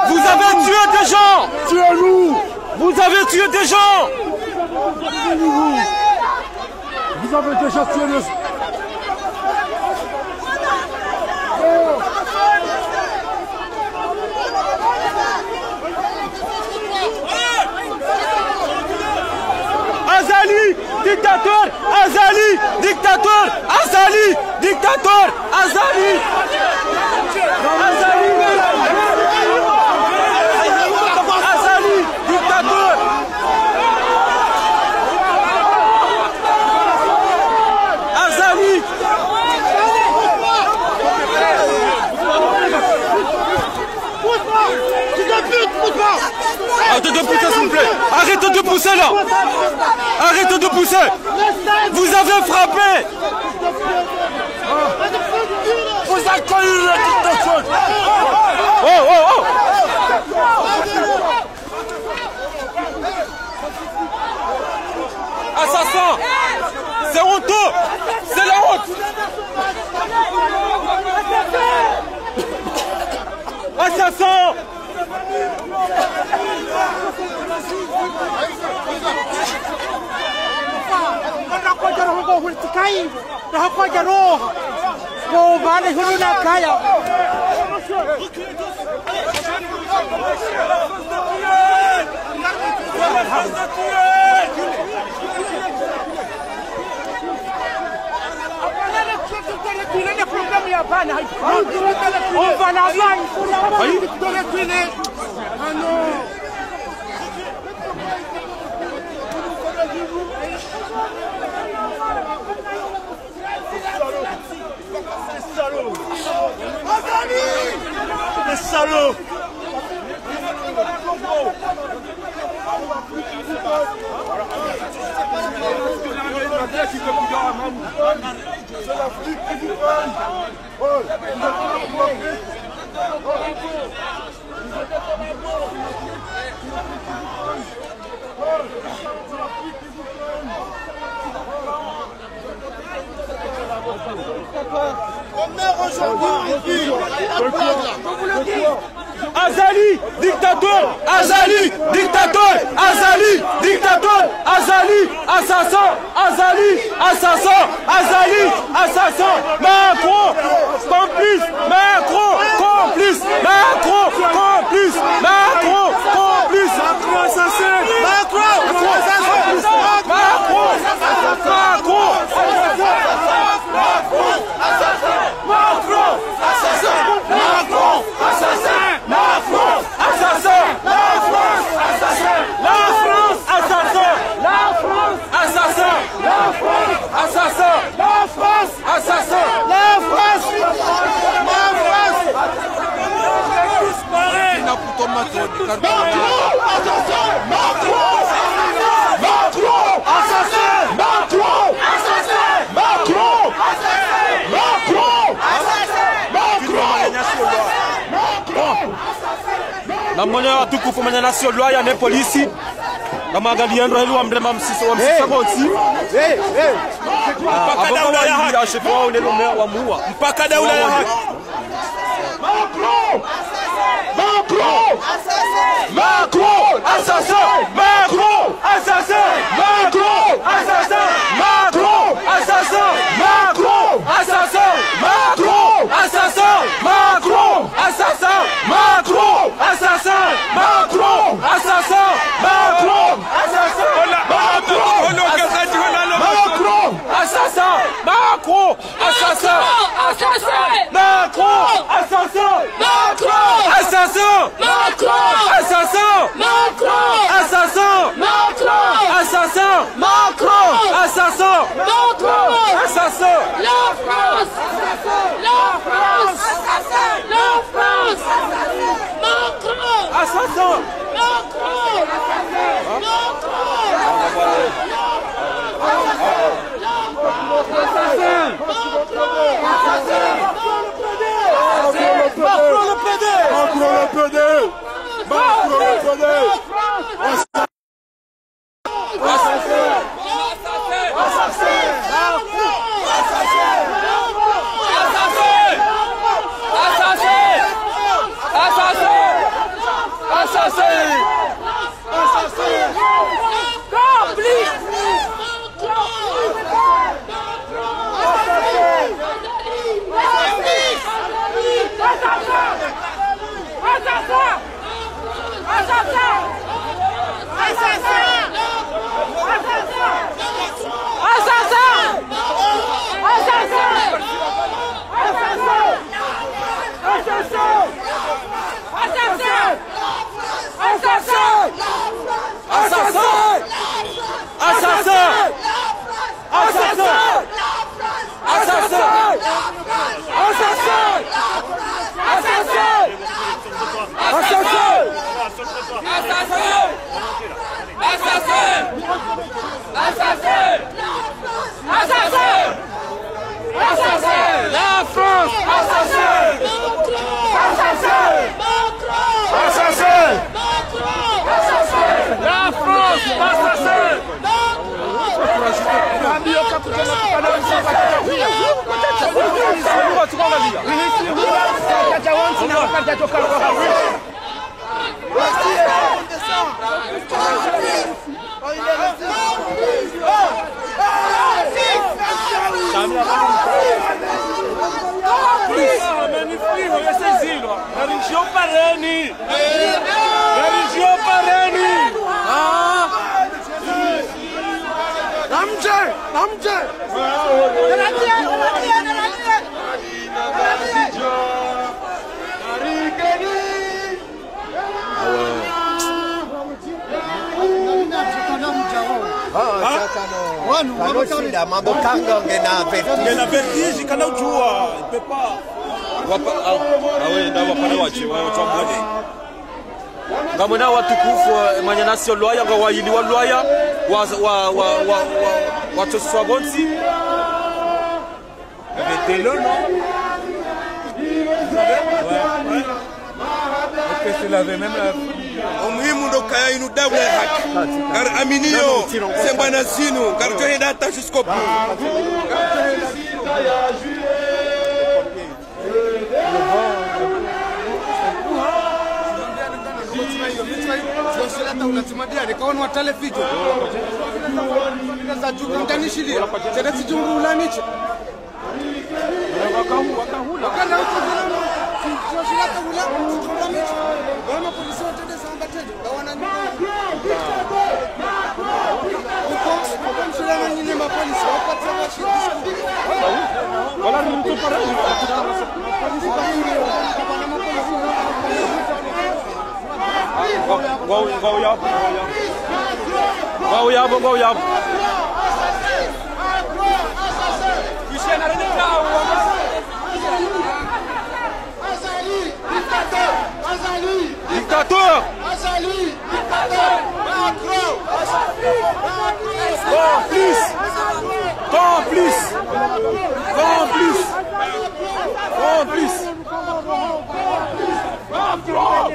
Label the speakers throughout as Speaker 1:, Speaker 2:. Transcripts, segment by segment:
Speaker 1: Vous avez tué des gens.
Speaker 2: Tuez-nous.
Speaker 1: Vous avez tué des gens.
Speaker 2: Vous avez déjà tué le...
Speaker 1: Azali, dictateur, Azali, dictateur, Azali, dictateur, Azali, Azali, Azali, dictateur. Azali. Arrêtez de pousser, s'il vous plaît. Arrêtez de pousser là. Arrêtez de pousser. Vous avez frappé.
Speaker 2: Vous avez connu la dictature.
Speaker 1: Oh, oh, oh. Assassin. C'est honteux. C'est la honte. Assassin.
Speaker 3: On va la
Speaker 2: Les salauds. C'est l'Afrique qui vous gagne.
Speaker 1: Azali, dictateur, Azali, dictateur, Azali, dictateur, Azali, assassin, Azali, assassin, Azali, assassin, Macron, complice, Macron, complice, Macron, complice, Macron, complice, Macron, assassin, Macron, assassin, Macron, Macron, Macron, assassin, Macron, assassin. La France, assassin! La France, assassin! La France, assassin! La France, assassin! La France, assassin! La France, assassin! La France, La France! Macron, assassin! Macron, assassin! Macron, assassin! Macron, assassin! Macron, assassin! Na mmoja wa tukufu mwenye nasio lwaya ne polisi na magaliendo helu wa mrema msisi wa msisa konsi mpaka daula ya haki ashefu wao nelo mmea wa muua mpaka daula ya haki Macron Macron Macron assassin Macron assassin Macron assassin Macron assassin Macron assassin Macron assassin Macron assassin Macron assassin Macron assassin Macron assassin Macron assassin Macron assassin Macron assassin Macron assassin Macron assassin Macron assassin Macron assassin Macron assassin Macron assassin la France la France la France Macron assassin Macron
Speaker 2: Macron le PD.
Speaker 1: Ngamona watukufu manyanasio loya nga wayili wa loya wa toswabonsi
Speaker 2: Betelo non? Est-ce que l'avait même
Speaker 3: Omuhimu ndo kaya inu dabu ya haki. Kar aminio sembana sinu kar tohe data jusqu'au bout.
Speaker 1: Dictateur!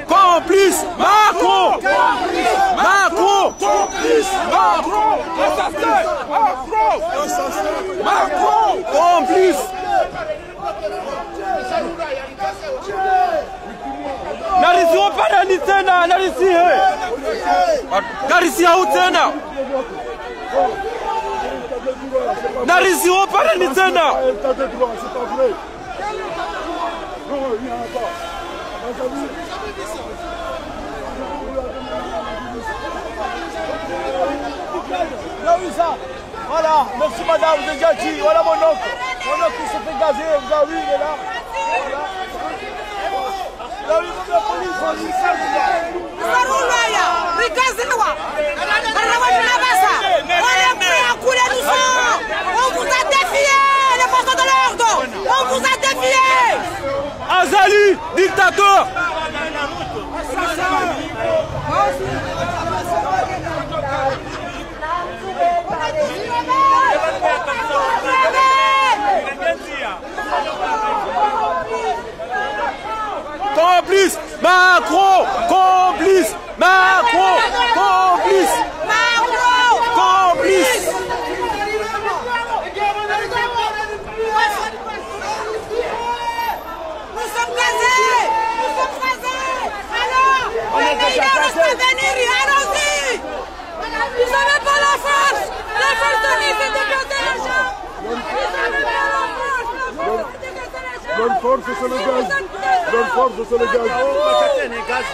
Speaker 1: Complice! Macron! Macron! Complice! Macron! Assassin! Macron! Complice! Narisi waparani tena, narisi he. Narisi hau tena. Narisi waparani tena.
Speaker 2: Voilà, merci madame, vous avez déjà dit, voilà mon oncle. Mon oncle s'est fait gazer, vous avez vu, il est là. Voilà. Là, il faut que la police,
Speaker 4: on vous a défié, les forces de l'ordre. On vous a défié.
Speaker 1: Azali, dictateur. Complice, Macron, complice.
Speaker 2: Donne force sur le gaz. Donne force sur le gaz.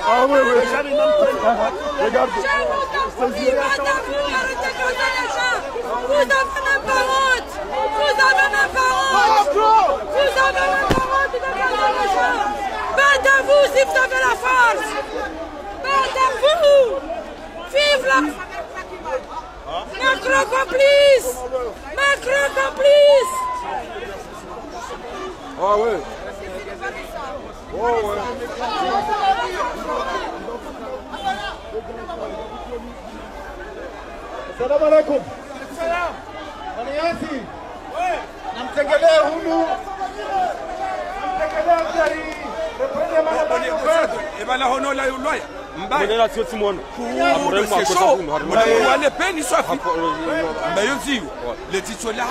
Speaker 2: Ah oui, oui. Regarde.
Speaker 4: Vous avez même pas honte. Vous avez même pas honte. Vous avez même pas honte de regarder les gens. Battez-vous si vous avez la force. Battez-vous. Vive la... Macron complice. Macron complice.
Speaker 1: Ah ouais. Oh ouais.
Speaker 2: Salam alaikum. Salam. Aliasi. Namtegelea hulu. Namtegelea gari.
Speaker 3: Et ben là, on a la loi.
Speaker 1: C'est chaud.
Speaker 3: Les peines, ils sont mais ils disent, les titres là.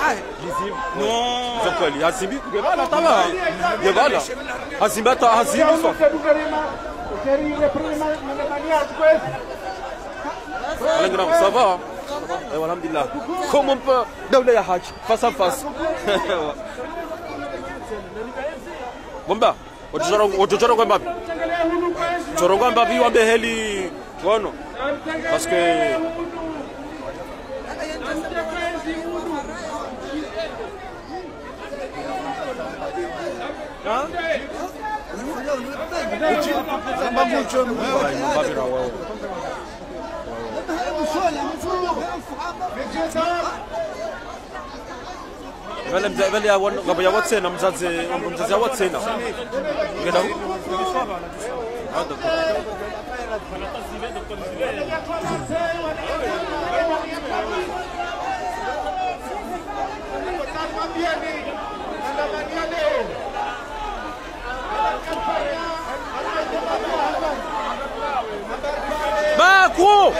Speaker 3: Non.
Speaker 1: Hazibi, gebala tala. Gebala. Hazimba ta Hazim. Ça va. Alhamdulillah. Comment on peut Dawla ya Haj face à face. Bomba. Ojojo kwa mbabi. Chorongo mbabi wa beheli wono. Parce que vele ya watsena mzazi ya watsena ngena Macron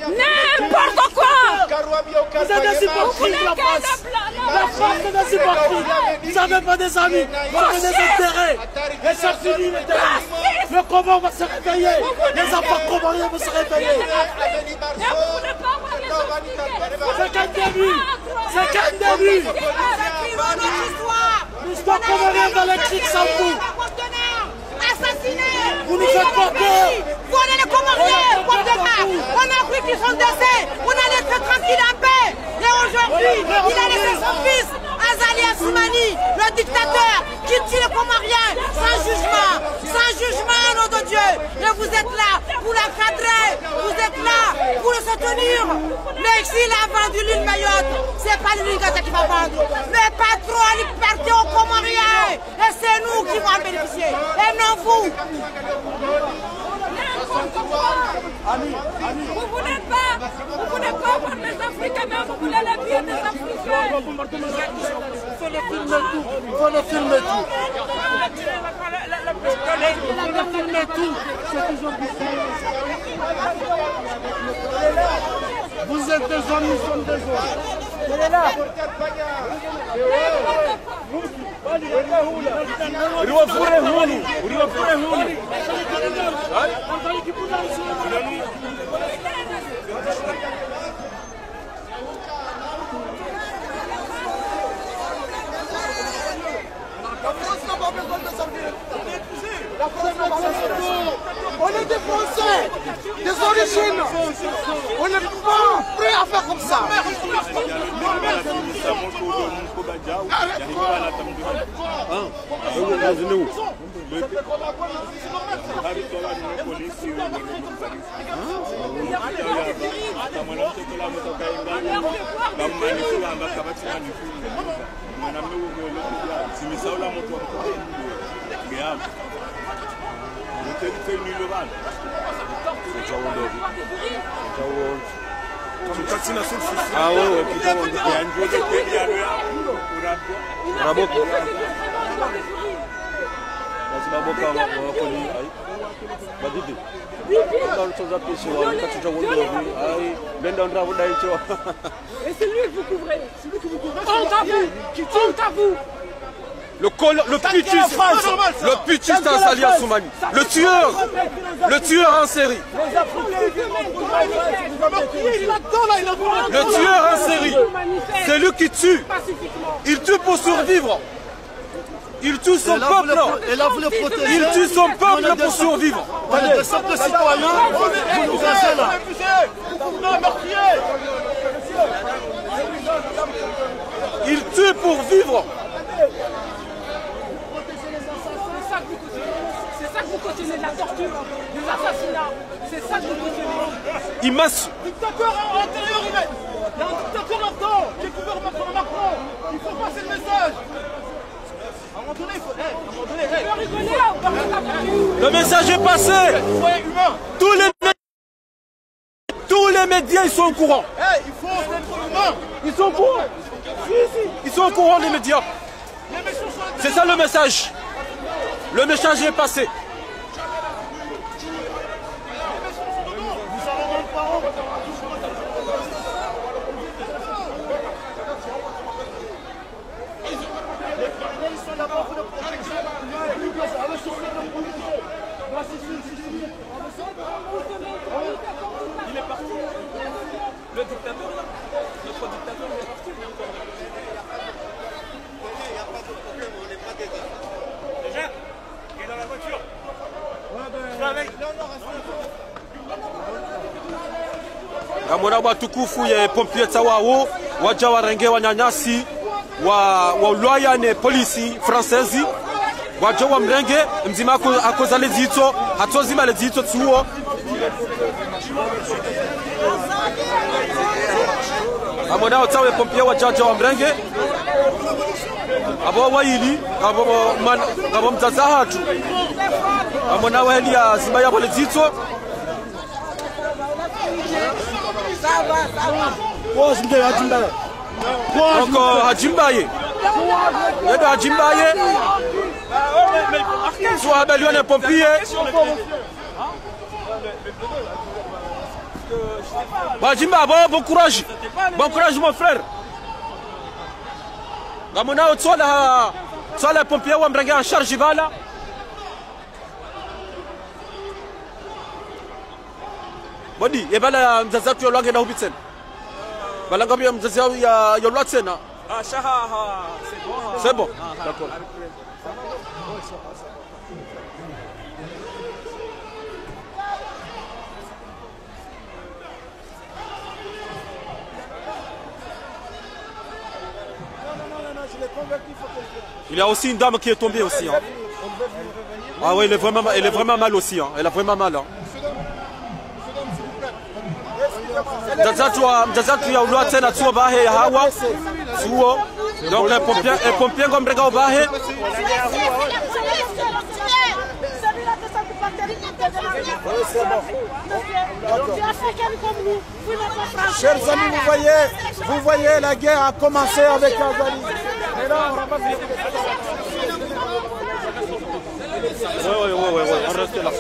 Speaker 4: N'importe quoi.
Speaker 5: Vous êtes des hypocrites, la France. La France est des hypocrites. Vous n'avez pas des amis, vous avez des intérêts. Et ça finit les terroristes. Le combat va se réveiller. Les enfants comoriens vont se réveiller. C'est qu'un début. C'est qu'un début. L'histoire comorienne dans les criques sans vous.
Speaker 4: Assassinés.
Speaker 5: Vous nous faites pas peur.
Speaker 4: Vous allez les Comoriens, on a cru qu'ils sont décès, on allait être tranquille en paix. Et aujourd'hui, il a laissé son fils, Azali Assoumani, le dictateur, qui tue les Comoriens sans jugement, nom de Dieu. Et vous êtes là pour l'encadrer, vous êtes là pour le soutenir. Mais s'il a vendu l'île Mayotte, c'est pas l'île qui va vendre. Le patron, il perdait aux Comoriens. Et c'est nous qui vont en bénéficier, et non vous. Vous voulez pas voir les Africains, mais vous voulez la vie des Africains.
Speaker 5: Il faut les filmer tout. Il faut les filmer tout. C'est toujours vous êtes des hommes, nous sommes des hommes. Elle est là.
Speaker 2: On est des Français, des origines. On n'est pas prêts à faire comme ça.
Speaker 1: Ah ouais,
Speaker 4: Et c'est lui que vous couvrez. Honte à vous. Honte à vous.
Speaker 1: le putschiste Azali Assoumani, le tueur en série. Le tueur en série, c'est lui qui tue. Il tue pour survivre. Il tue son peuple. Il tue son peuple pour survivre.
Speaker 5: De simples citoyens, vous nous êtes là.
Speaker 1: Il tue pour vivre.
Speaker 6: C'est ça que vous continuez, la torture, les assassinats. C'est ça que vous continuez.
Speaker 1: Il masse.
Speaker 2: Dictateur intérieur, il y a un dictateur là-dedans qui est couvert par Macron. Il faut passer le message. À un moment donné, il faut...
Speaker 1: Le message est passé. Tous les médias, ils sont au courant.
Speaker 2: Il faut être humain.
Speaker 1: Ils sont au courant. Ils sont au courant, les médias. C'est ça le message. Le message est passé.
Speaker 6: Il est parti. Le dictateur, notre dictateur, il est parti. Il n'y a pas de problème, on n'est pas des gars. Déjà, il est dans la voiture. Je vais avec.
Speaker 1: Kamona watukufu ya pompier tawao waja warenge wanyanyasi wa ulaya ne polisi française waja wa mrenge mzima akoza lezito hatozima lezito tuo amona utawe pompier waja wa mrenge abo waili abo mtaza hatu amona wali ya zima ya lezito. Donc Hadjimbaye. Il y a Hadjimbaye. Soit Abel les pompiers. Hadjimba, bon courage. Bon courage mon frère. Gamona soit les pompiers ou ambranga en charge vala. Bodi, et bala mzazatu yolwange na hubitsen. Bala ngapi ya mzazatu ya yolwatsena.
Speaker 6: Ah, Shaha, c'est bon.
Speaker 1: C'est bon. D'accord. Il y a aussi une dame qui est tombée aussi. Hein. Ah oui, elle est vraiment mal aussi. Hein. Elle a vraiment mal. Hein. Mjazatu ya ulwa tena tuo bahe ya hawa tuo donc les pompiers comme brega au bahe.
Speaker 2: Chers amis, vous voyez, la guerre a commencé avec Azali. Et là, on ramasse les...
Speaker 1: Oui, on reste là.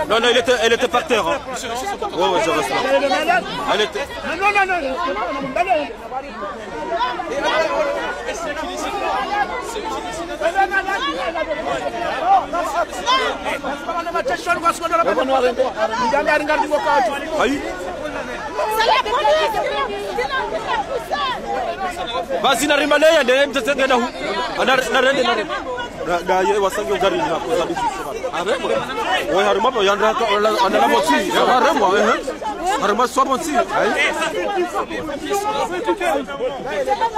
Speaker 1: Non, elle était par terre. Hein. Oui, je reste là. Elle était...
Speaker 2: Non.
Speaker 1: Aïe. Vas-y, n'arrive pas, il y a un petit peu de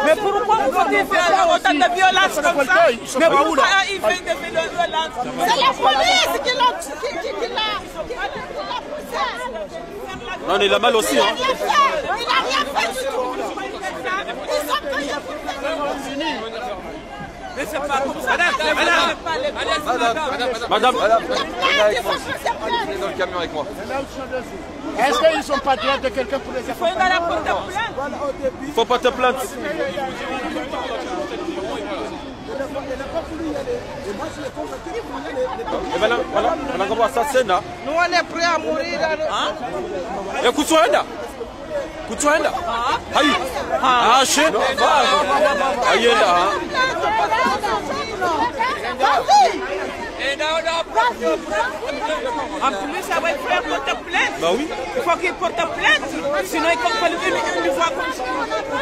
Speaker 6: mais pourquoi vous dites autant de violence comme ça? Mais pourquoi il fait des violences?
Speaker 4: C'est la police qui l'a poussé.
Speaker 1: Non, il a mal aussi. Hein.
Speaker 4: Il n'a rien fait du tout. Ils ont payé pour
Speaker 6: mais c'est pas comme ça.
Speaker 1: Madame.
Speaker 3: Dans le camion avec moi.
Speaker 2: Est-ce qu'ils sont patriotes de quelqu'un pour les accompagner?
Speaker 1: Il ne faut pas te plaindre. Et voilà comment ça c'est là.
Speaker 6: Nous on est prêts à mourir.
Speaker 1: Écoute-toi là. Kutuenda? Hayi. Ah, shit. Ayenda.
Speaker 6: En plus, ça va être faire porter plainte.
Speaker 1: Bah oui.
Speaker 6: Il faut qu'il porte plainte. Sinon, il comprend une voix comme ça.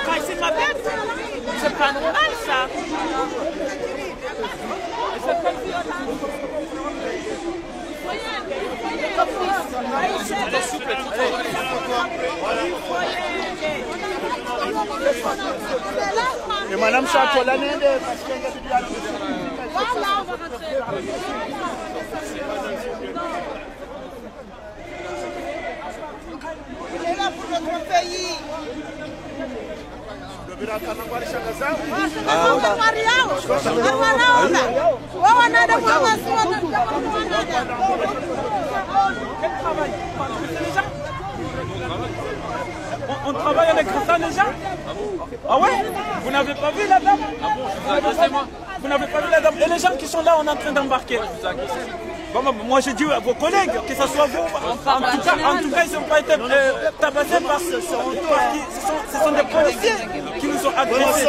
Speaker 6: Quand c'est ma bête. C'est pas normal, ça.
Speaker 5: Et Madame Chateau, l'année
Speaker 4: Il est là pour notre pays.
Speaker 6: On travaille avec ça déjà? Ah ouais? Vous n'avez pas vu la dame? Vous n'avez pas vu la dame? Et les gens qui sont là, on est en train d'embarquer. Bon, moi j'ai dit à vos collègues, que ce soit vous, en tout cas ils n'ont pas été tabassés parce que ce sont des policiers qui nous ont agressés.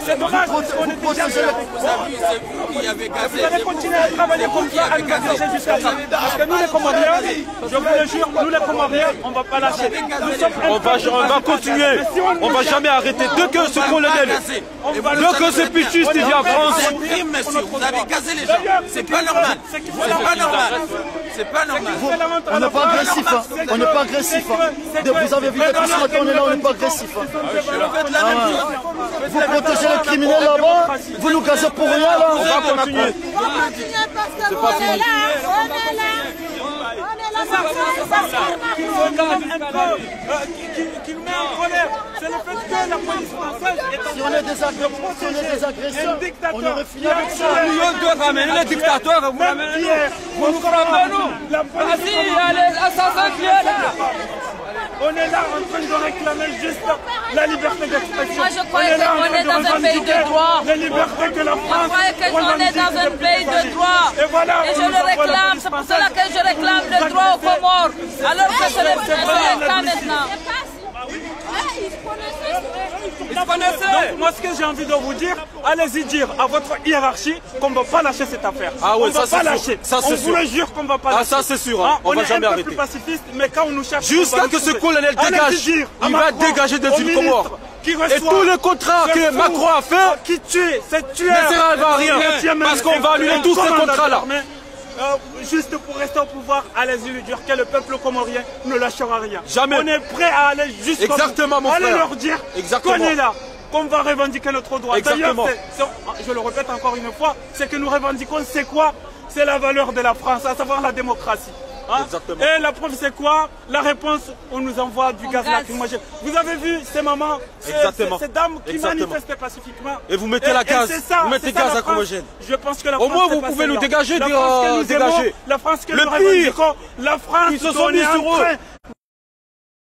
Speaker 6: C'est dommage, on est déjà... Vous allez continuer à travailler comme ça, à nous agresser jusqu'à ça. Parce que nous les Comoriens, je vous le jure, nous les Comoriens, on ne va pas lâcher.
Speaker 1: On va continuer. On ne va jamais arrêter. Dès que ce colonel, dès que ce pichiste il vient en France,
Speaker 3: vous avez gazé les gens. C'est pas normal. C'est pas normal. C'est pas normal.
Speaker 5: On n'est pas agressif. On n'est pas agressif. Vous avez vu depuis ce matin, on est là, on n'est pas agressif. Vous protégez les criminels là-bas, vous nous gazez pour rien là.
Speaker 1: on va continuer.
Speaker 4: C'est pas fini.
Speaker 6: Qui nous met en colère, c'est le fait que la police française est
Speaker 5: Si on est des agresseurs, on aurait fini avec ça.
Speaker 3: De ramener les dictateurs, vous ramenez
Speaker 6: vous nous frappez nous. La police, on est là en train de réclamer juste la liberté d'expression.
Speaker 7: Moi je croyais qu'on est dans un pays de droit.
Speaker 6: La liberté que la France.
Speaker 7: Je croyais qu'on est dans un pays de droit. Et je le réclame, c'est pour cela que je réclame le droit aux Comores. Alors que c'est le cas maintenant.
Speaker 6: Donc moi ce que j'ai envie de vous dire, allez-y dire à votre hiérarchie qu'on ne va pas lâcher cette affaire.
Speaker 1: Ah ouais,
Speaker 6: on ne va pas lâcher.
Speaker 1: Ça,
Speaker 6: on vous le jure qu'on ne va pas lâcher.
Speaker 1: Ah ça c'est sûr, hein. On va jamais arrêter.
Speaker 6: On est un peu plus pacifiste, mais quand on nous cherche...
Speaker 1: Jusqu'à que ce colonel dégage, il va dégager des îles Comores. Et tous les contrats que Macron a fait,
Speaker 6: qui tue, c'est tueur.
Speaker 1: ne servent à rien. Parce qu'on va annuler tous ces contrats-là.
Speaker 6: Juste pour rester au pouvoir, allez-y lui dire que le peuple comorien ne lâchera rien.
Speaker 1: Jamais.
Speaker 6: On est prêt à aller jusqu'au bout.
Speaker 1: Exactement, mon frère.
Speaker 6: Allez leur dire qu'on est là, qu'on va revendiquer notre droit.
Speaker 1: Exactement.
Speaker 6: Je le répète encore une fois, c'est que nous revendiquons, c'est quoi? C'est la valeur de la France, à savoir la démocratie. Hein?
Speaker 1: Exactement.
Speaker 6: Et la preuve c'est quoi? La réponse, on nous envoie du gaz lacrymogène. Vous avez vu ces mamans, ces dames qui manifestaient pacifiquement.
Speaker 1: Et vous mettez la gaz, vous mettez gaz lacrymogène.
Speaker 6: Je pense que la
Speaker 1: Au
Speaker 6: France,
Speaker 1: moins vous pouvez nous dégager,
Speaker 6: la
Speaker 1: dire
Speaker 6: France que nous aimons,
Speaker 1: dégager.
Speaker 6: la France que
Speaker 1: Le
Speaker 6: nous
Speaker 1: pire,
Speaker 6: revendiquons, la France
Speaker 1: ils se sont mis sur eux.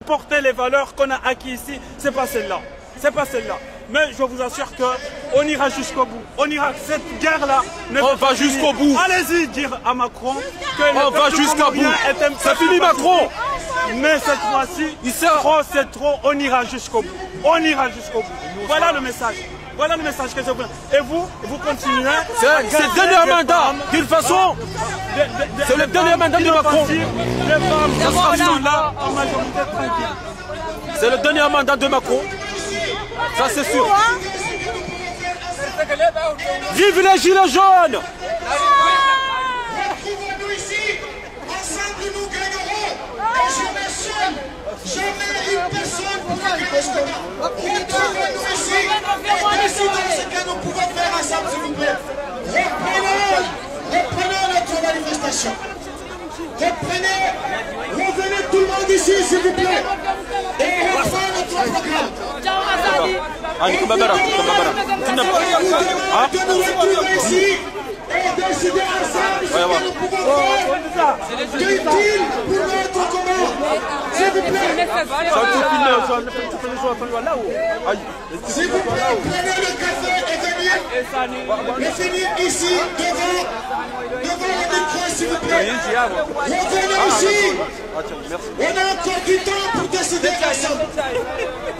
Speaker 6: Porter les valeurs qu'on a acquises ici, c'est pas celle-là. C'est pas celle-là. Mais je vous assure qu'on ira jusqu'au bout. On ira, cette guerre-là.
Speaker 1: On va jusqu'au bout.
Speaker 6: Allez-y dire à Macron que
Speaker 1: on va jusqu'au bout. C'est fini Macron.
Speaker 6: Mais cette fois-ci, c'est trop, on ira jusqu'au bout. On ira jusqu'au bout. Voilà le message. Voilà le message que je veux. Et vous continuez.
Speaker 1: C'est le dernier mandat. D'une façon, c'est le dernier mandat de Macron.
Speaker 6: Les femmes sont là en majorité tranquille.
Speaker 1: C'est le dernier mandat de Macron. Ça c'est sûr. Vive les gilets jaunes!
Speaker 8: Retrouvons-nous ici, ensemble nous gagnerons. Jamais une personne pourra gagner ce combat. Retrouvons-nous ici et décidons ce que nous pouvons faire ensemble, s'il vous plaît. Reprenons notre manifestation. Revenez tout le monde ici, s'il vous plaît. Et refaisons notre programme.
Speaker 1: Ah,
Speaker 8: Que nous retrouvions ici et décider ensemble ce que nous pouvons faire d'utile pour notre commun. S'il vous plaît. S'il vous plaît, prenez le café et venir ici devant le micro, s'il vous plaît. Revenez ici. On a encore du temps pour décider ensemble.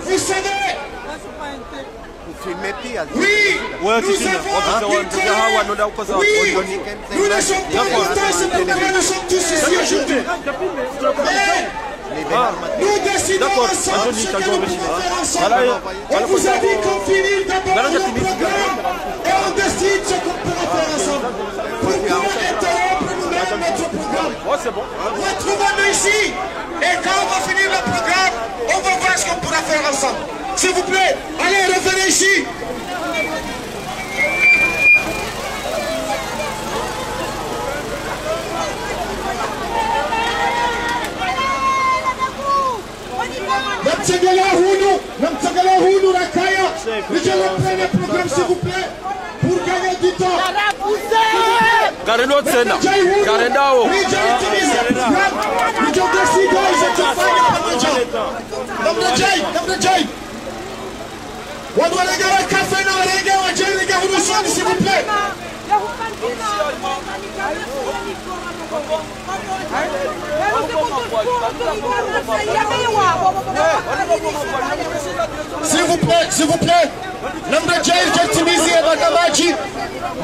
Speaker 8: Vous savez, oui, nous avons une oui, nous ne sommes pas contents, c'est pourquoi nous sommes tous ici aujourd'hui. Mais nous décidons ensemble ce que nous pouvons faire ensemble. On vous a dit qu'on finit d'abord le programme et on décide ce qu'on pourra faire ensemble. Pour pouvoir interrompre nous-mêmes notre programme. Retrouvons-nous ici et quand on va finir le programme, on va voir ce qu'on pourra faire ensemble. S'il vous plaît, allez, revenez ici. Namtsagala Hunu Rakaya. Déjà reprenez le programme, s'il vous plaît, pour gagner du temps.
Speaker 1: Gareno Tsena, Garenao.
Speaker 8: S'il vous plaît. S'il vous plaît, namna jail jatimizi ya Bagamaji,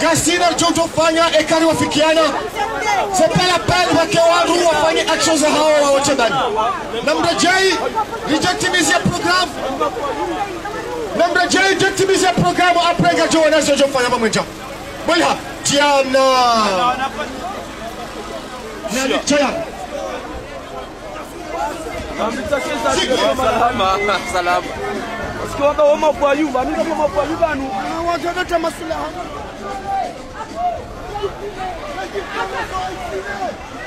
Speaker 8: Gasina Jojo Fanya et Kari wafikiana. C'est pas la peine wake watu wafanye action za hawa wa wote ndani. Namna jail jatimizi ya programme. Namna jail jatimizi ya programme après gajo wanazo Jojo Fanya pamoja. Boya, Tiana. Nani Tiana.
Speaker 1: Salam.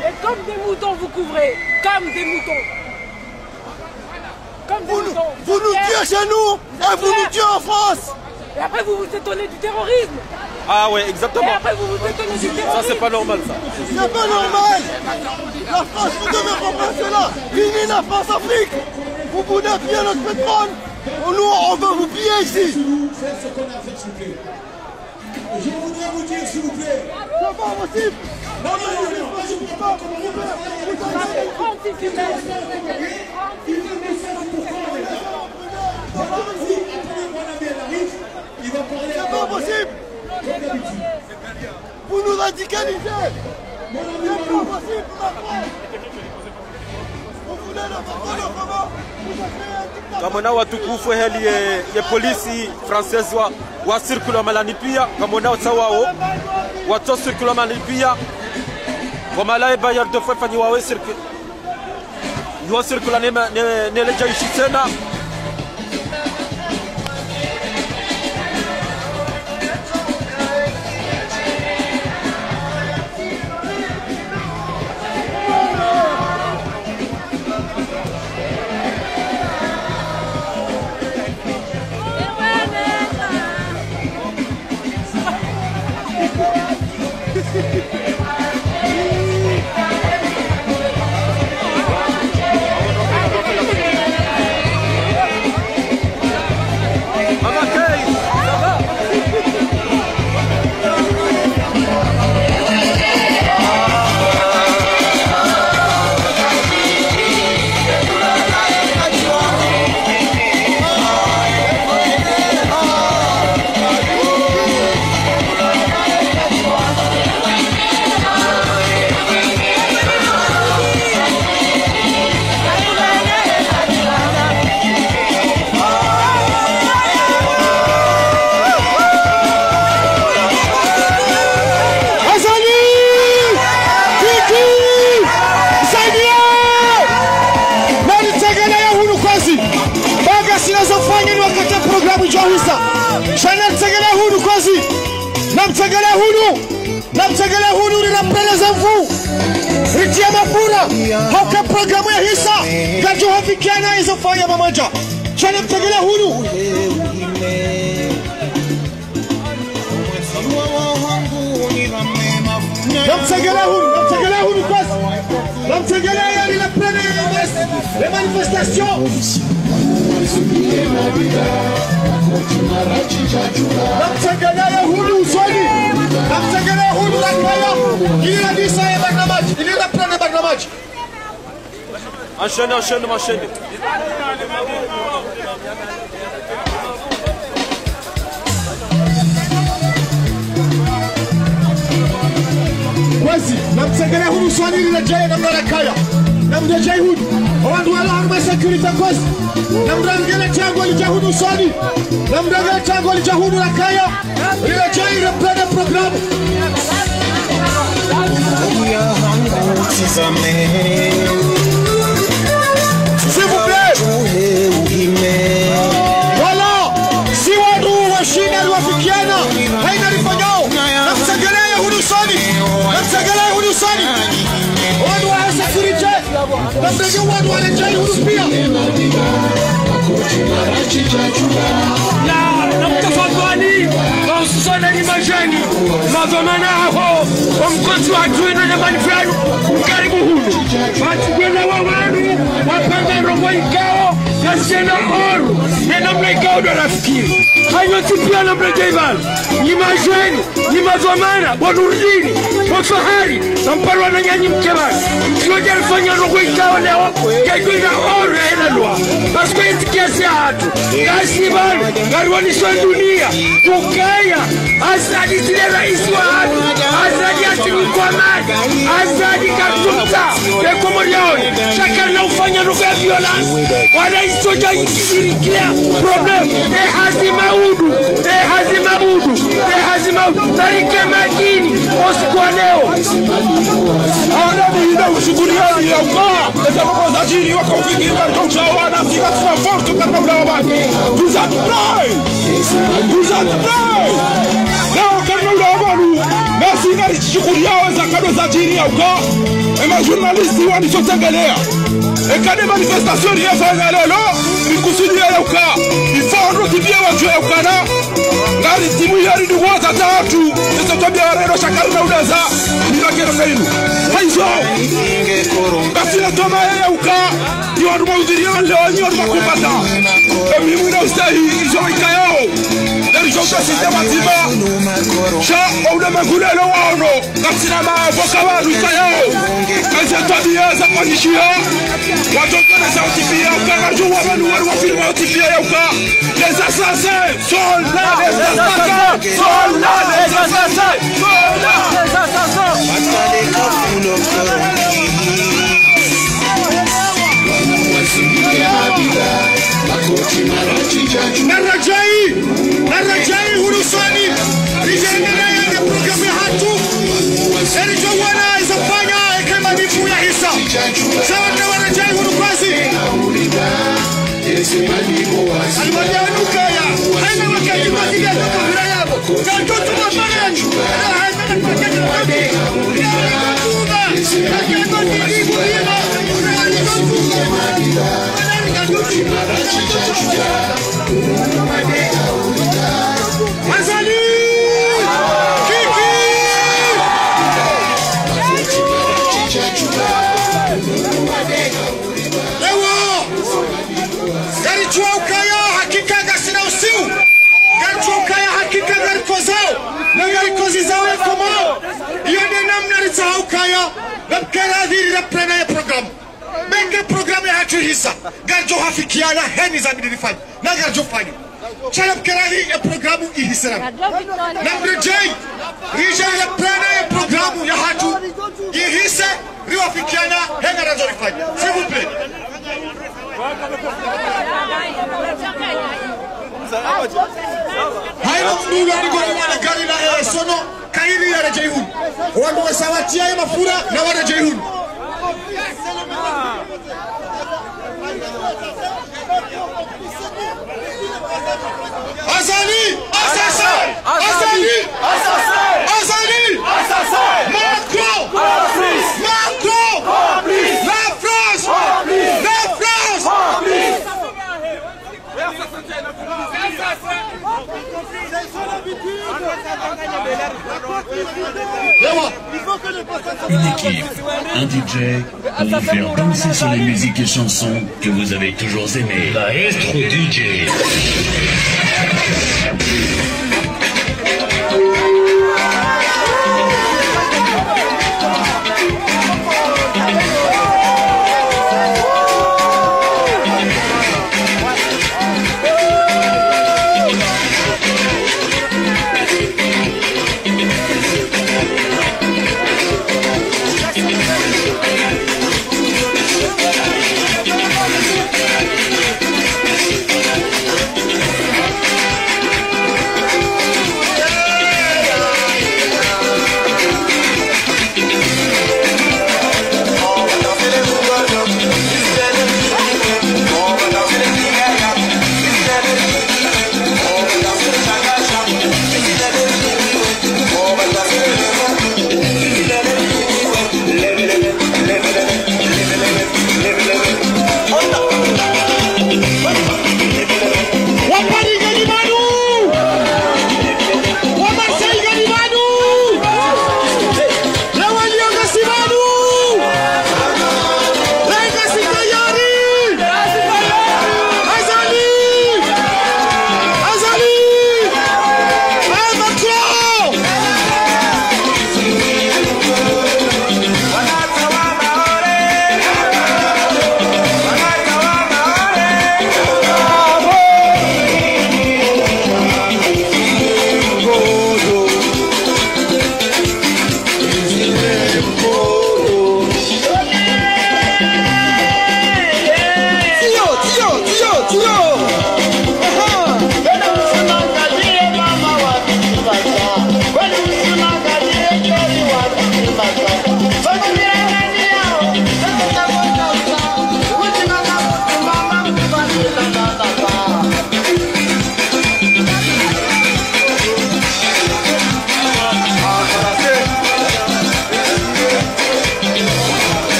Speaker 2: Et
Speaker 7: comme des moutons vous couvrez, comme des moutons. Comme des moutons.
Speaker 2: Vous nous tuez chez nous et vous nous tuez en France.
Speaker 7: Et après vous vous étonnez du terrorisme.
Speaker 1: Ah ouais, exactement.
Speaker 7: Et après vous vous étonnez du terrorisme.
Speaker 1: Ça c'est pas normal ça.
Speaker 2: C'est pas normal. La France, vous devez remplacer là. Fini la France-Afrique. Vous voulez piller notre pétrole. Nous, on veut vous piller ici.
Speaker 8: Faites ce qu'on a fait, s'il vous plaît. Je voudrais vous dire, s'il vous plaît.
Speaker 2: C'est pas possible.
Speaker 8: Non, je ne peux pas comment vous faire. Il va me faire pourquoi on est là. Il va parler.
Speaker 2: C'est pas possible. Vous nous radicalisez. C'est pas possible. Vous voulez le contrôle comment?
Speaker 1: Kamona watukufu heli ya polisi française wa circulo malani pia kamona utawao wato circulo malani pia komala bayar de fanya wawe circulo yo circulo ne leja ishitena
Speaker 8: Namtsagala hunu represent-vous. Ritia mafura. Hauka programu ya hisa. Gajo hafikiana hizo fanya pamoja. Chana mtsagala hunu. Wangu ni les manifestations.
Speaker 1: Enchaîne, enchaîne.
Speaker 8: Kwasi, namtsengelea huyu swali lilejea na mnarakaya. Namdejea huyu. Wandu wala harma security kwasi. Namrangele chango lija huyu swali. Namrangele chango lija huyu rakaya. Lilejea ile plan program. S'il vous plaît. Voilà. Si wadu washina wafikiana, haina lifanyao. Namtsengelea huyu swali. Namtsengelea huyu swali. Wadu wa security. Namtsengelea wadu wa lejea huyu pia.
Speaker 5: Na mtafadhali usisone ni majani mazonana hapo mkozi wa juu na jamani fulani karibu huko basi kwenda wawanu wapanga robo ikao kasena oru na namna ikao ndo nafikiri hayo tipia na mrejeval ni majani ni mazomana bonurdini bofahari namparwa na nyanyi mkebani sio alifanya robo ikao leo kakwenda oru ina lwa basi kwa kiasi hatu kasi bali garwani sio dunia ukaya azadi zile raisi wa hatu azadi asili kwa maji azadi katumta kwa morioni shaka na ufanya roho ya violence wala isoja ikirikia problem hazimaudu tarike makini osikuwa leo
Speaker 6: hawana muda ushughuliaji ya ukaa eza mkoza jiri waka ufikiri kantocha wana fika tunafortu kama ula wabaki tuzatuprai leo kama ula wabalu nasi inari shughuliao eza kado za jiri ya ukaa ema jurnalisti wani sotengelea ekade manifestation yefanya lelo ikusudia ya ukaa ifondo tibia wajua ya ukana ngari timu yari duwata tatu eza tabia wareno shakari na udaza nilakero kainu haizo basi na toma ya ukaa ni wadu maudhiria leo ni wadu makupata emimu na ustahi izo ikayao dari jota sistema tiba sha ouna magulelo waono katina maavoka wadu ikayao kazi tabia za kwanishia watokana za utipia ukanga juwa wanu wadu wafiri wa utipia ya ukaa les assassins sont là, les assassins sont là, les assassins sont là, les
Speaker 8: Narajai hurusani Rijendelea ya programu hatu Erijowana izafanya kama nifu ya hisa Sawa na warajai hurukwasi Almadia nukaya Haina wakati maziga zako vila yabo Kantotu mamanani Haina wakati wakati Azali Kiki Ewa Gari chua ukaya hakika gasina usiu Gari chua ukaya hakika gari kozao Na gari kozi zao ya komao Yone namna ritsaha ukaya Nabkera dhiri raprena ya programu Menge programu ya hatu hisa Garjo hafikiana heni za midinifanya Na garjo fanyo Chalab kerali ya programu ihisram Namrejei Rijai ya plana ya programu ya hatu ihise riwafikiana heni garjo rifanya S'il vous plaît Haina mdulu anigoni wana gari na sono Kairi ya rejei huni Wandu wasawatia ya mafura na warejei huni Azali! Assassin! Azali! Assassin! Azali! Assassin! Macron! Macron! La France! La France!
Speaker 9: Une équipe, un DJ pour vous faire danser sur les musiques et chansons que vous avez toujours aimées. Maestro DJ.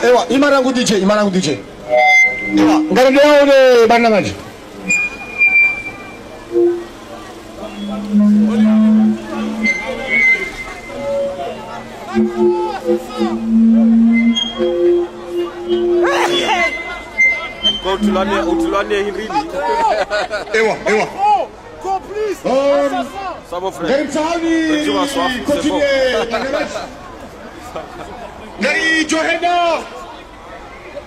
Speaker 8: Ewa, imarangu DJ. Ewa, ngaragea ule banangaji. Ewa.
Speaker 2: Complice.
Speaker 1: Ça mon frère. Tu vas soif, c'est bon.
Speaker 8: Nari Johena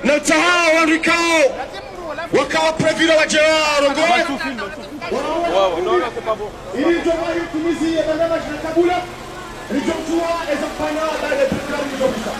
Speaker 8: Nataha Warikao Wakawa Previla Wajara Rongo.
Speaker 1: Non, c'est pas bon.
Speaker 8: Il est devant Tunisie et dans la Kaboula. Les Joshua et Zapana dans les programmes de Joshua.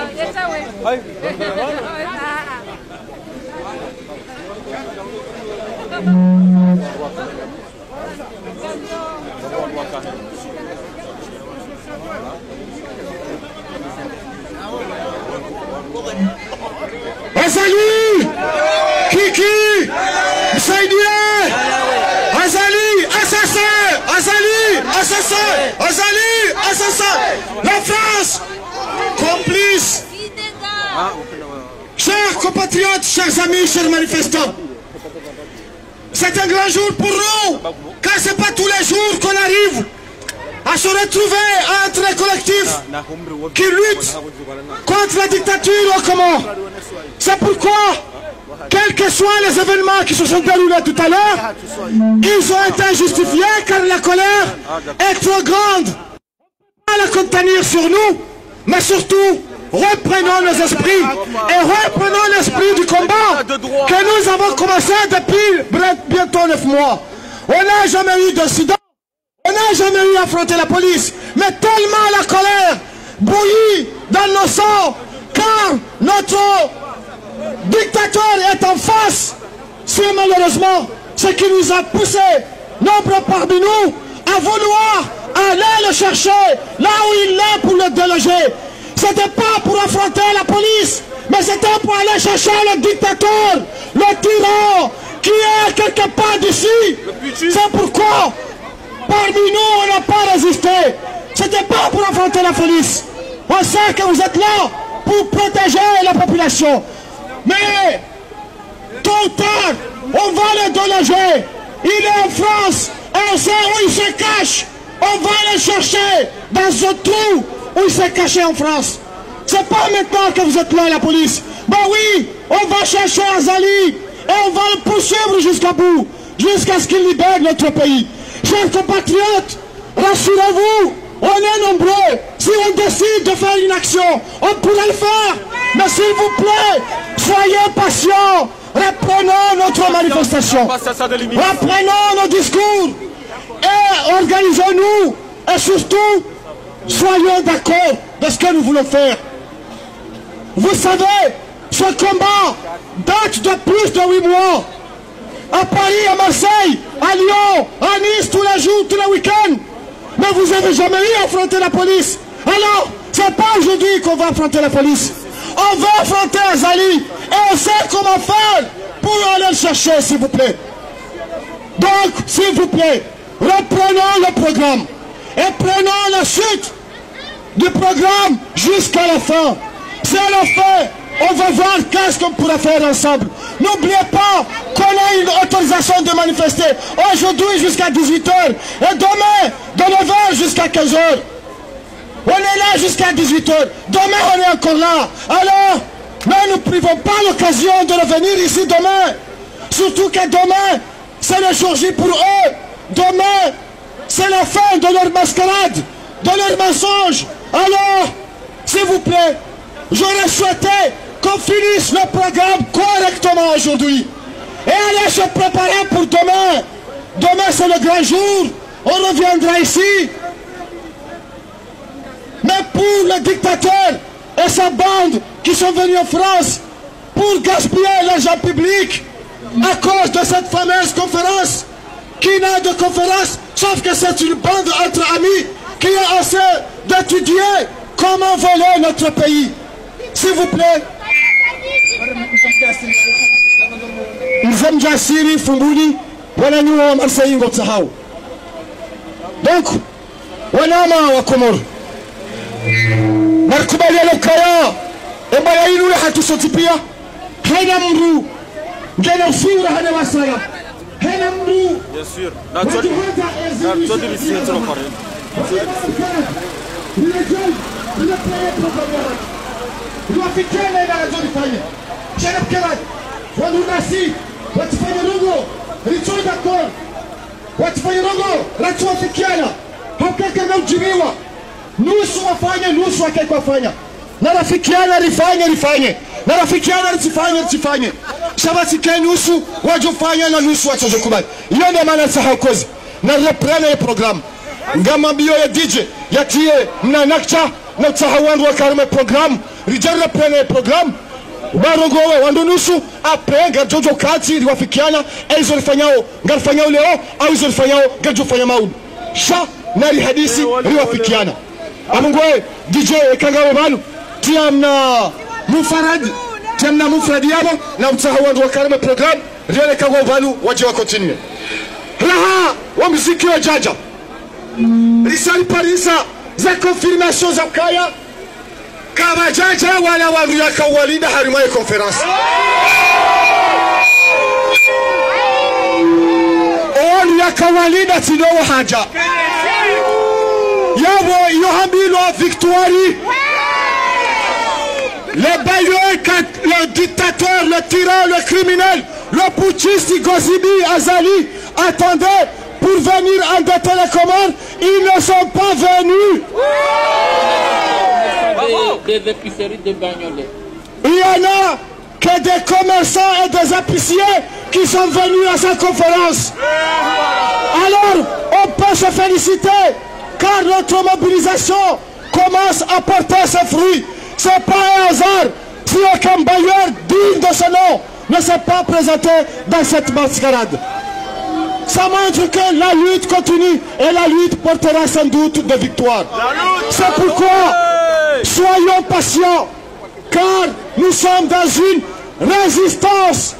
Speaker 7: Yes, oui.
Speaker 8: Azali Kiki Saïdie Azali assassin La France complice. Chers compatriotes, chers amis, chers manifestants, c'est un grand jour pour nous, car c'est pas tous les jours qu'on arrive à se retrouver entre les collectifs qui luttent contre la dictature au Comores. C'est pourquoi, quels que soient les événements qui se sont déroulés tout à l'heure, ils ont été justifiés car la colère est trop grande. On ne peut pas la contenir sur nous, mais surtout, reprenons nos esprits et reprenons l'esprit du combat que nous avons commencé depuis bientôt 9 mois. On n'a jamais eu d'incident, on n'a jamais eu à affronter la police, mais tellement la colère bouillit dans nos sangs, car notre dictateur est en face. C'est malheureusement ce qui nous a poussé, nombreux parmi nous, à vouloir aller le chercher là où il est pour le déloger. C'était pas pour affronter la police, mais c'était pour aller chercher le dictateur, le tyran, qui est quelque part d'ici. C'est pourquoi, parmi nous, on n'a pas résisté. C'était pas pour affronter la police. On sait que vous êtes là pour protéger la population. Mais, tôt ou tard, on va le déloger. Il est en France, et on sait où il se cache. On va le chercher dans ce trou où il s'est caché en France. C'est pas maintenant que vous êtes là, la police. Ben oui, on va chercher Azali et on va le poursuivre jusqu'à bout, jusqu'à ce qu'il libère notre pays. Chers compatriotes, rassurez-vous, on est nombreux. Si on décide de faire une action, on pourrait le faire. Mais s'il vous plaît, soyez patients. Reprenons notre manifestation. Reprenons nos discours. Et organisons-nous. Et surtout, soyons d'accord de ce que nous voulons faire. Vous savez, ce combat date de plus de 8 mois. À Paris, à Marseille, à Lyon, à Nice, tous les jours, tous les week-ends. Mais vous n'avez jamais eu à affronter la police. Alors, c'est pas aujourd'hui qu'on va affronter la police. On va affronter Azali. Et on sait comment faire pour aller le chercher, s'il vous plaît. Donc, s'il vous plaît, reprenons le programme. Et prenons la suite du programme jusqu'à la fin. Si on le fait, on va voir qu'est-ce qu'on pourra faire ensemble. N'oubliez pas qu'on a une autorisation de manifester aujourd'hui jusqu'à 18h et demain de 9h jusqu'à 15h. On est là jusqu'à 18h. Demain, on est encore là. Alors, ne nous privons pas l'occasion de revenir ici demain. Surtout que demain, c'est le jour J pour eux. Demain, c'est la fin de leur mascarade, de leur mensonge. Alors, s'il vous plaît, j'aurais souhaité qu'on finisse le programme correctement aujourd'hui. Et aller se préparer pour demain. Demain, c'est le grand jour. On reviendra ici. Mais pour le dictateur et sa bande qui sont venus en France pour gaspiller l'argent public à cause de cette fameuse conférence, qui n'a de conférence, sauf que c'est une bande entre amis qui a assez d'étudier comment voler notre pays. S'il vous plaît, mzee Mjasiri Fumbuni wananyua wa Marseille ngotsahau. Donc wanama wa Komoro nakubaliana kaya ebaya inu ya hatusoti pia haina mru ngena usura hana wasaya haina mru
Speaker 1: bien sûr na tsodi bisi tsoro pare
Speaker 8: tuafikane na nazolifanya sharaf kerat wanunasi watufanye rungo richoy d'accord watufanye rungo ratuafikiana hakaka na ujiriwa nusu wafanye nusu wakeka wafanya na rafikiana rifanye na rafikiana risifanye shabasi ke nusu wajofanya na nusu wachojokubali hiyo ndio maana sahakozi na reprene ya program ngama bio ya DJ yatie mna nakcha na tsahawandu wa karme program rijal reprene ya program barongowe wando nusu apre gajojo kati riwafikiana ezo rifanyao ngarfanyao leo au ezo rifanyao gajofanya maudu sha nari hadisi riwafikiana amungwe DJ kangawe balu tiamna mufradi yabo na mtahawandu wa karame program riele kangawe balu waje wa continue raha wa muziki wa jaja risali parisa za confirmation za kaya kama jaja wala wa riyaka walida harima ya conference on riyaka walida tino haja Yabo, Yohamilo, victoire. Les bailleurs, le dictateur, le tyran, le criminel, le putschiste, Gosibi, Azali, attendaient pour venir endetter les Comores. Ils ne sont pas venus.
Speaker 10: Des épiceries de Bagnolet.
Speaker 8: Il y en a que des commerçants et des épiciers qui sont venus à sa conférence. Alors, on peut se féliciter. Car notre mobilisation commence à porter ses fruits. Ce n'est pas un hasard si aucun bailleur digne de ce nom ne s'est pas présenté dans cette mascarade. Ça montre que la lutte continue et la lutte portera sans doute de victoire. C'est pourquoi soyons patients, car nous sommes dans une résistance.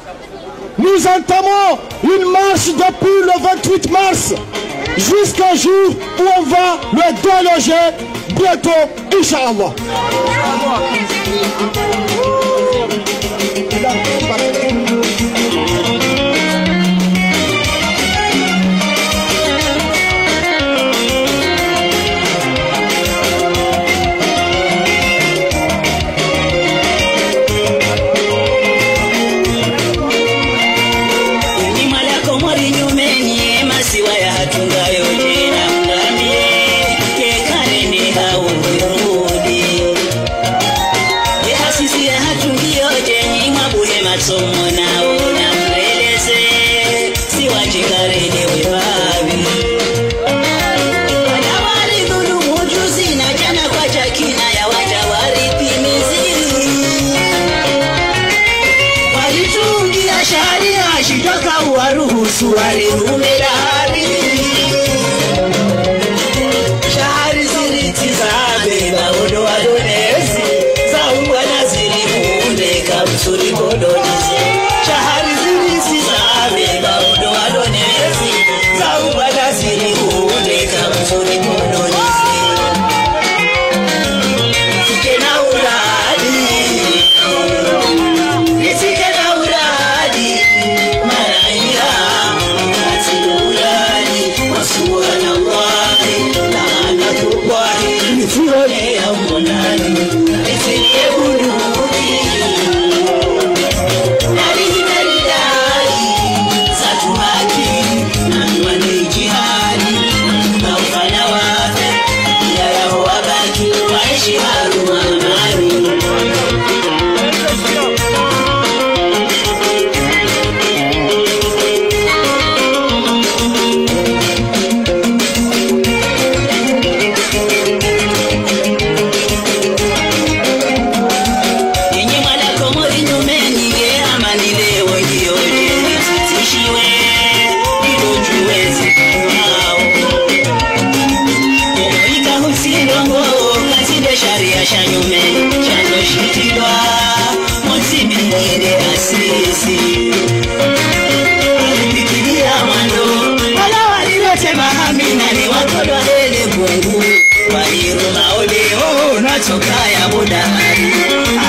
Speaker 8: Nous entamons une marche depuis le 28 mars jusqu'au jour où on va le déloger bientôt, Inch'Allah.
Speaker 11: Suari numerari Shahari ziriti zabe Baodo adonezi Zaungwana zirifunde Kamsuri kodonizi Shahari ziriti zabe Baodo adonezi Zaungwana zirifunde Kamsuri kodonizi Sikena uradi Sikena uradi Shano shitidwa, mozimi nire asisi. matoka ya bodari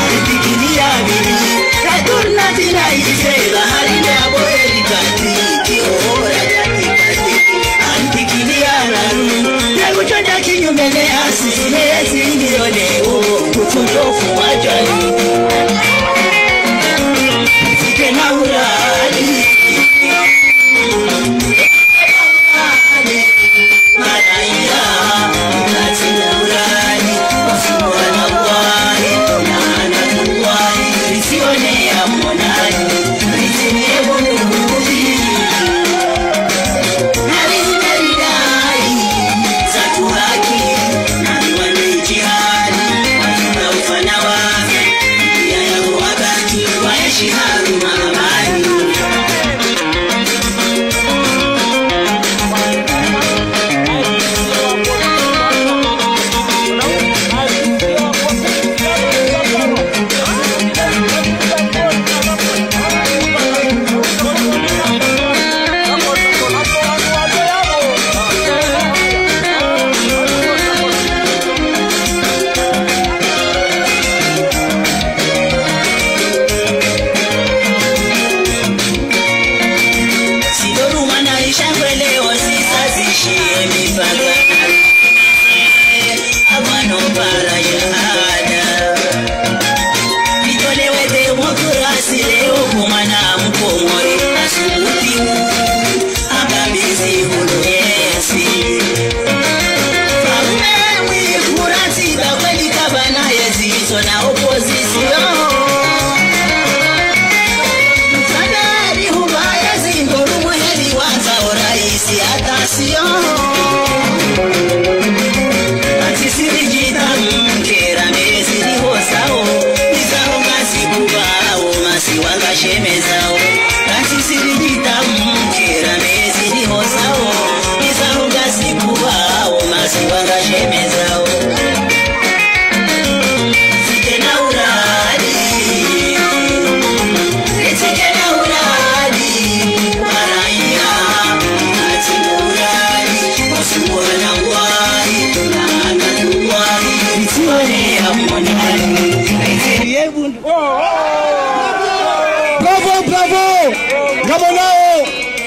Speaker 11: alipikilia bili kadurna tina ise bahari ya boeli kati ora kati alipikilia naru ya kuchonja kinyumene asile sindione kututofu wajani Fike na uradi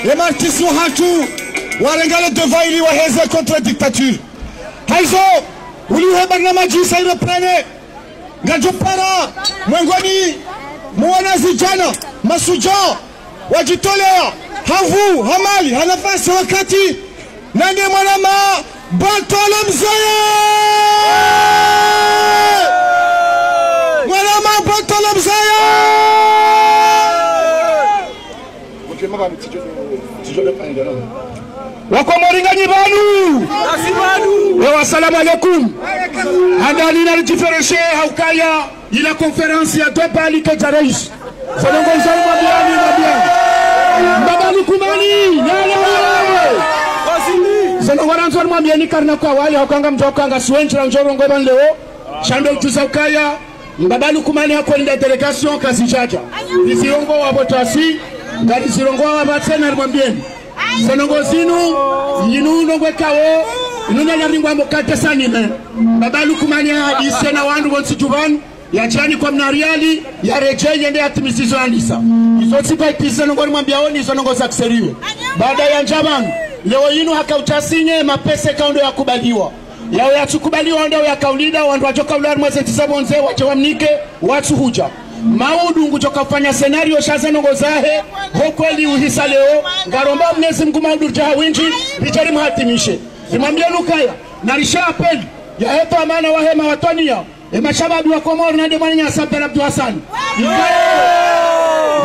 Speaker 8: Les martistes hatu warengale devant ili waheze contre la dictature. Haizo uliwe barnamaji sa reprene ngajupara mwengoni muona zijana masuja wajitolea havu hamali hanafasi wakati nande mwanama Bantolo Mzee mwanama Bantolo Mzee wakomoringanyi banu wasalamu alaikum handali na diferencie haukaya ila konferensi ya topa alike rais sonongoza mabiani mbabani kumani sonongora nzor mwambieni karna kwa wali haukanga mjokanga suenchira njorongo ban leo shando tusaukaya mbabani kumani hakwenda delegation kasi chacha isirongo wabotasi ngari sirongo wabatsena mwambieni sonongo zinu yinu nongwe kawo nuna nyaringwa mokate sanime babalu kumanya hadisi na wandu wonsi juvanu ya chani kwa mnariali ya rejeje nde atimisizo andisa izo sipa ipisa nongoni mwambiaoni sonongo zakseriwe baada ya njamanu leo yinu haka utasinye mapese kaundo ya kubaliwa yao ya tukubaliwa ondeo ya kaulida wandu wajoka ulari mweze tisabonze wachewa mnike watu huja Maudu nguchoka kufanya senario shaza nongo zahe hokweli uhisa leo ngaromba mnezi mgu maudu jaha winji richari mhatimishe imambia lukaya narisha apeli ya heto amana wahema watonia emashababi wa Komoro na demani nyasabela Abdu Hassan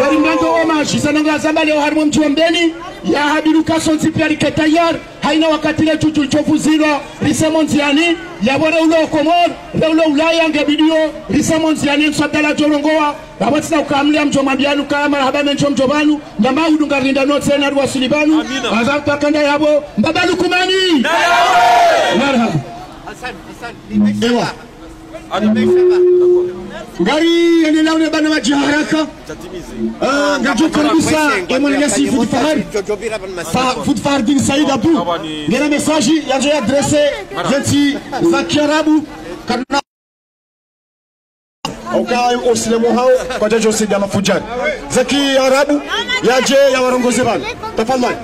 Speaker 8: gari mlango wa maji sanonga zamba leo harimu mchi wa mbeni ya habiruka sonsi pia liketayar haina wakati le chuchu chofu zilo risemonziani ya bore ulo Komoro reulo ulaya ngebidio risemonziani nswadala jorongoa rabatina ukamlia mjomambianu kama rahabame njomjobanu nyama udunga rinda notse na ruwa sulibanu azamtu akanda yabo mbabalu kumani marhaba ewa ngari endelea une bana maji haraka ngajo kabisa emonesi foot fahar bin Said Abou ngena message yanjo adresse jeti za Kiarabu ukawa uislamu hao kwa jaji usidi mafujani zaki arabu yaje ya warongozi bana tafadhali